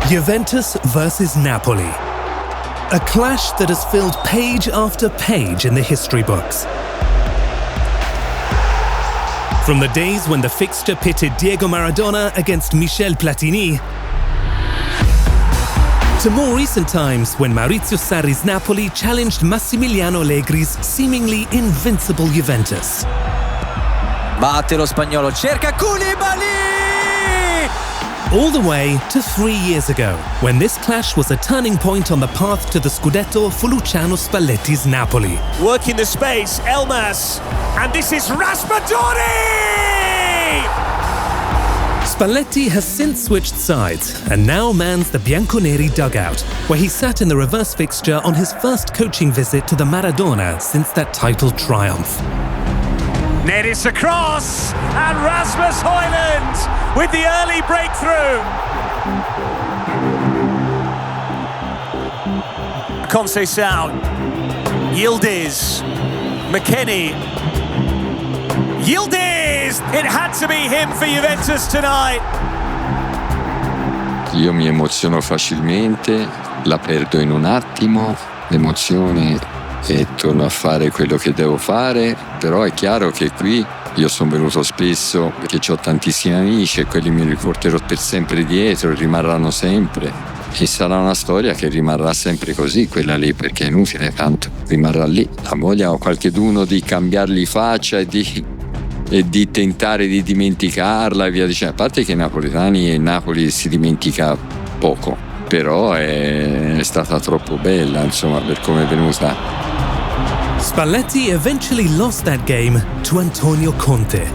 Juventus versus Napoli. A clash that has filled page after page in the history books. From the days when the fixture pitted Diego Maradona against Michel Platini, to more recent times when Maurizio Sarri's Napoli challenged Massimiliano Allegri's seemingly invincible Juventus. Batte lo spagnolo, cerca Koulibaly! All the way to 3 years ago, when this clash was a turning point on the path to the Scudetto for Luciano Spalletti's Napoli. Working the space, Elmas, and this is Raspadori! Spalletti has since switched sides and now mans the Bianconeri dugout, where he sat in the reverse fixture on his first coaching visit to the Maradona since that title triumph. Neris across, and Rasmus Højlund with the early breakthrough. Conceição, Yildiz, McKennie, Yildiz! It had to be him for Juventus tonight. Io mi emoziono facilmente, la perdo in un attimo, l'emozione, e torno a fare quello che devo fare, però è chiaro che qui io sono venuto spesso perché ho tantissimi amici e quelli mi riporterò per sempre dietro, rimarranno sempre, e sarà una storia che rimarrà sempre così, quella lì, perché è inutile, tanto rimarrà lì. La voglia o qualcheduno di cambiargli faccia e di tentare di dimenticarla e via dicendo, a parte che i napoletani e Napoli si dimentica poco, però è stata troppo bella, insomma, per come è venuta. Spalletti eventually lost that game to Antonio Conte.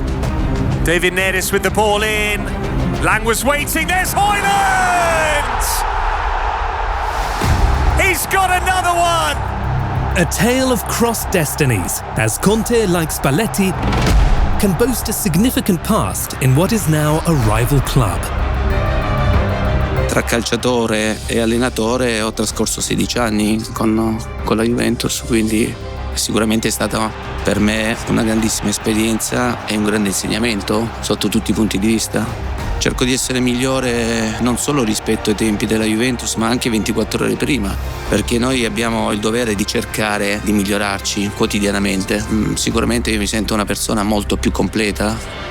David Neres with the ball in. Lang was waiting, there's Højlund! He's got another one! A tale of crossed destinies, as Conte, like Spalletti, can boast a significant past in what is now a rival club. Tra calciatore e allenatore ho trascorso 16 anni con la Juventus, quindi sicuramente è stata per me una grandissima esperienza e un grande insegnamento sotto tutti i punti di vista. Cerco di essere migliore non solo rispetto ai tempi della Juventus, ma anche 24 ore prima, perché noi abbiamo il dovere di cercare di migliorarci quotidianamente. Sicuramente io mi sento una persona molto più completa.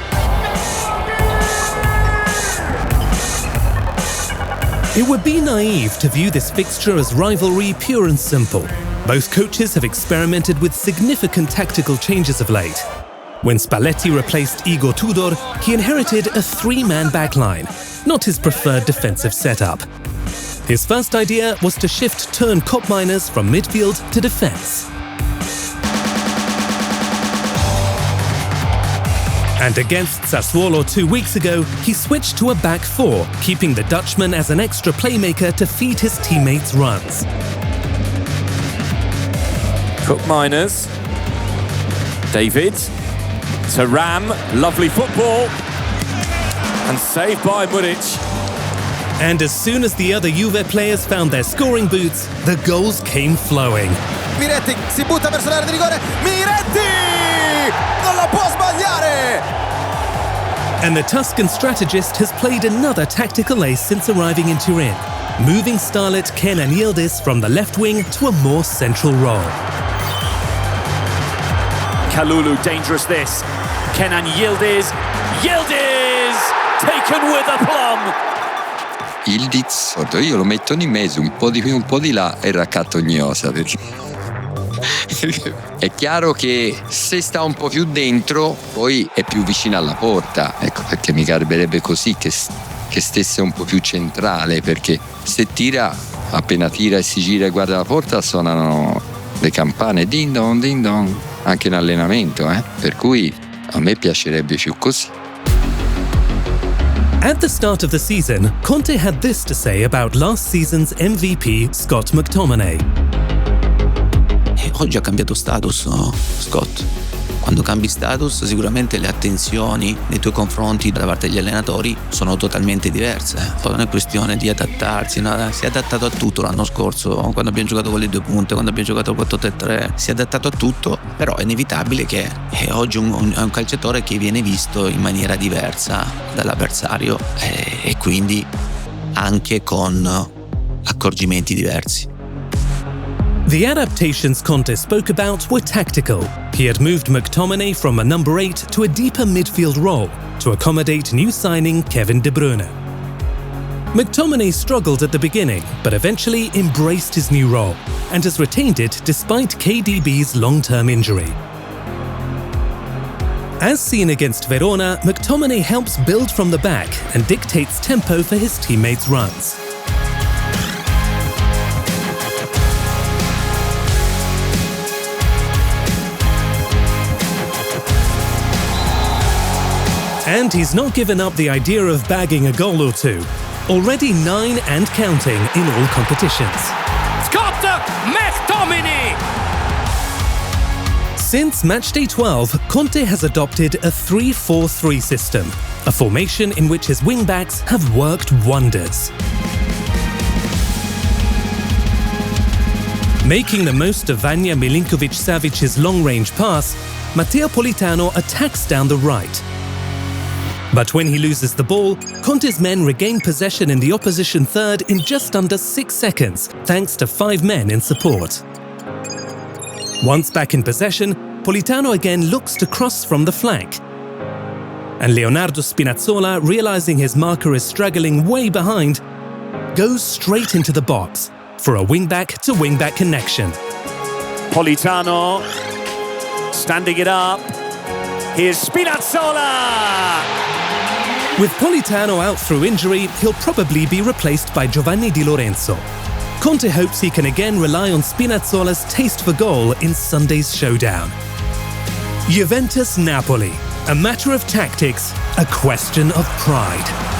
It would be naive to view this fixture as rivalry pure and simple. Both coaches have experimented with significant tactical changes of late. When Spalletti replaced Igor Tudor, he inherited a three-man backline, not his preferred defensive setup. His first idea was to shift turn Koopmeiners from midfield to defense. And against Sassuolo 2 weeks ago, he switched to a back four, keeping the Dutchman as an extra playmaker to feed his teammates' runs. Koopmeiners, David, to Ram, lovely football, and saved by Muric. And as soon as the other Juve players found their scoring boots, the goals came flowing. Miretti si butta verso l'area di rigore, Miretti! Non la può sbagliare! And the Tuscan strategist has played another tactical ace since arriving in Turin, moving starlet Kenan Yildiz from the left wing to a more central role. Kalulu, dangerous this. Kenan Yildiz. Yildiz! Taken with aplomb! Yildiz, io lo metto in mezzo, un po' di qui, un po' di là, e raccatto Gnosa, perché è chiaro che se sta un po' più dentro poi è più vicino alla porta, ecco perché mi garberebbe così che stesse un po' più centrale, perché se tira, appena tira e si gira e guarda la porta, suonano le campane ding dong, anche in allenamento, per cui a me piacerebbe più così. At the start of the season, Conte had this to say about last season's MVP Scott McTominay. Oggi ha cambiato status, Scott. Quando cambi status, sicuramente le attenzioni nei tuoi confronti da parte degli allenatori sono totalmente diverse. Poi non è questione di adattarsi, no? Si è adattato a tutto l'anno scorso, quando abbiamo giocato con le due punte, quando abbiamo giocato al 4-3-3, si è adattato a tutto, però è inevitabile che oggi è un calciatore che viene visto in maniera diversa dall'avversario e quindi anche con accorgimenti diversi. The adaptations Conte spoke about were tactical. He had moved McTominay from a number 8 to a deeper midfield role to accommodate new signing Kevin De Bruyne. McTominay struggled at the beginning, but eventually embraced his new role and has retained it despite KDB's long-term injury. As seen against Verona, McTominay helps build from the back and dictates tempo for his teammates' runs. And he's not given up the idea of bagging a goal or two. Already 9 and counting in all competitions. Scott McTominay! Since matchday 12, Conte has adopted a 3-4-3 system, a formation in which his wing-backs have worked wonders. Making the most of Vanja Milinkovic-Savic's long-range pass, Matteo Politano attacks down the right. But when he loses the ball, Conte's men regain possession in the opposition third in just under 6 seconds, thanks to 5 men in support. Once back in possession, Politano again looks to cross from the flank. And Leonardo Spinazzola, realizing his marker is struggling way behind, goes straight into the box for a wing-back-to-wing-back connection. Politano standing it up. Here's Spinazzola! With Politano out through injury, he'll probably be replaced by Giovanni Di Lorenzo. Conte hopes he can again rely on Spinazzola's taste for goal in Sunday's showdown. Juventus-Napoli, a matter of tactics, a question of pride.